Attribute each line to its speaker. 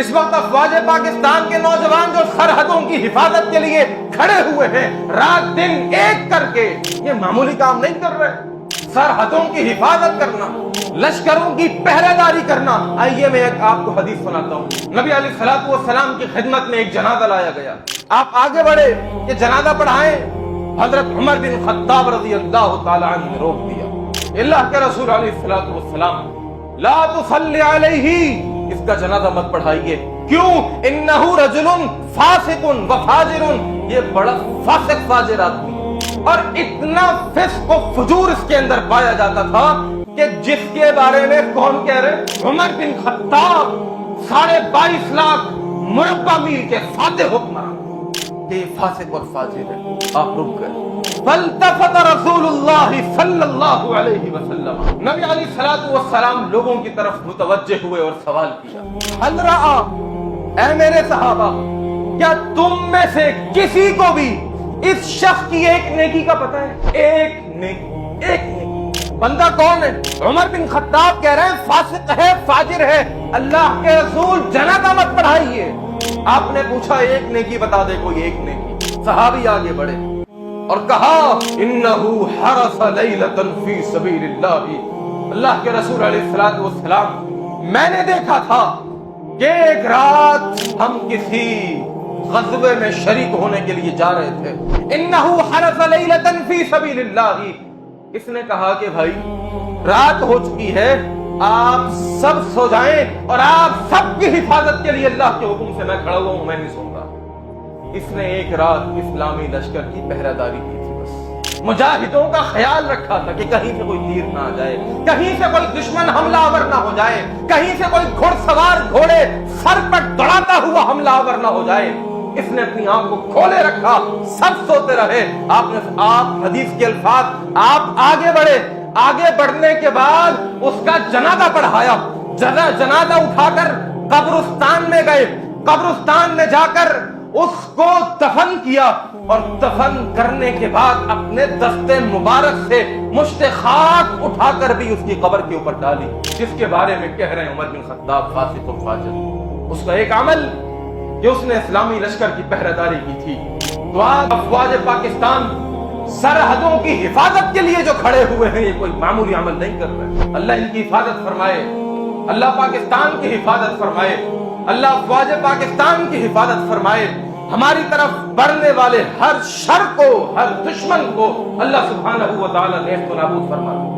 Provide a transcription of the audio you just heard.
Speaker 1: اس وقت افواج پاکستان کے نوجوان جو سرحدوں کی حفاظت کے لیے کھڑے ہوئے ہیں رات دن ایک کر کے، یہ معمولی کام نہیں کر رہے۔ سرحدوں کی حفاظت کرنا، لشکروں کی پہرے داری کرنا۔ آئیے میں ایک آپ کو حدیث سناتا ہوں۔ نبی علیہ الصلوۃ والسلام کی خدمت میں ایک جنازہ لایا گیا، آپ آگے بڑھے کہ جنازہ پڑھائیں، حضرت عمر بن خطاب رضی اللہ تعالی عنہ نے روک دیا۔ اللہ کے رسول علیہ الصلوۃ والسلام، لا تصلی علیہ، اس کا جنازہ مت پڑھائیے۔ کیوں؟ انہ رجل فاسق و فاجر، یہ بڑا فاسق فاجر آدمی، اور اتنا فسق و فجور اس کے اندر پایا جاتا تھا کہ جس کے بارے میں کون کہہ رہے؟ عمر بن خطاب 22.5 لاکھ مربع میل کے فاتح حکمران، یہ فاسق اور فاجر ہے۔ آپ رک گئے۔ فالتفت رسول اللہ صلی اللہ علیہ وسلم، نبی علیہ الصلوۃ والسلام لوگوں کی طرف متوجہ ہوئے اور سوال کیا، حل رآ، اے میرے صحابہ، کیا تم میں سے کسی کو بھی اس شخص کی ایک نیکی کا پتہ ہے؟ ایک نیکی، ایک نیکی۔ بندہ کون ہے؟ عمر بن خطاب کہہ رہے ہیں فاسق ہے، فاجر ہے، اللہ کے رسول جنازہ مت پڑھائیے۔ آپ نے پوچھا ایک نیکی بتا دے کوئی ایک نیکی۔ صحابی آگے بڑھے اور کہا انہو حرس لیلۃ فی سبیل اللہ، اللہ کے رسول علیہ الصلوۃ والسلام، میں نے دیکھا تھا کہ ایک رات ہم کسی غزوے میں شریک ہونے کے لیے جا رہے تھے۔ انہو حرس لیلۃ فی سبیل اللہ، اس نے کہا کہ بھائی رات ہو چکی ہے، آپ سب سو جائیں اور آپ سب کی حفاظت کے لیے اللہ کے حکم سے میں کھڑا ہوا ہوں، میں نہیں سو رہا۔ اس نے ایک رات اسلامی لشکر کی پہرہ داری کی تھی، بس مجاہدوں کا خیال رکھا تھا کہ کہیں سے کوئی تیر نہ آ جائے، کہیں سے کوئی دشمن حملہ آور نہ ہو جائے، کہیں سے کوئی گھڑ سوار گھوڑے سر پر دوڑاتا ہوا حملہ آور نہ ہو جائے۔ اس نے اپنی آنکھ کو کھولے رکھا، سب سوتے رہے۔ آپ حدیث کے الفاظ، آپ آگے بڑھے، آگے بڑھنے کے بعد اس کا جنازہ پڑھایا، جنازہ اٹھا کر قبرستان میں گئے، قبرستان میں جا کر اس کو دفن کیا، اور دفن کرنے کے بعد اپنے دست مبارک سے مشت خاک اٹھا کر بھی اس کی قبر کے اوپر ڈالی، جس کے بارے میں کہہ رہے ہیں عمر بن خطاب فاسق و فاجر۔ اس کا ایک عمل کہ اس نے اسلامی لشکر کی پہرہ داری کی تھی۔ تو آج افواج پاکستان سرحدوں کی حفاظت کے لیے جو کھڑے ہوئے ہیں، یہ کوئی معمولی عمل نہیں کر رہے۔ اللہ ان کی حفاظت فرمائے، اللہ پاکستان کی حفاظت فرمائے، اللہ افواج پاکستان کی حفاظت فرمائے۔ ہماری طرف بڑھنے والے ہر شر کو، ہر دشمن کو اللہ سبحانہ و تعالی نیست و نابود فرمائے۔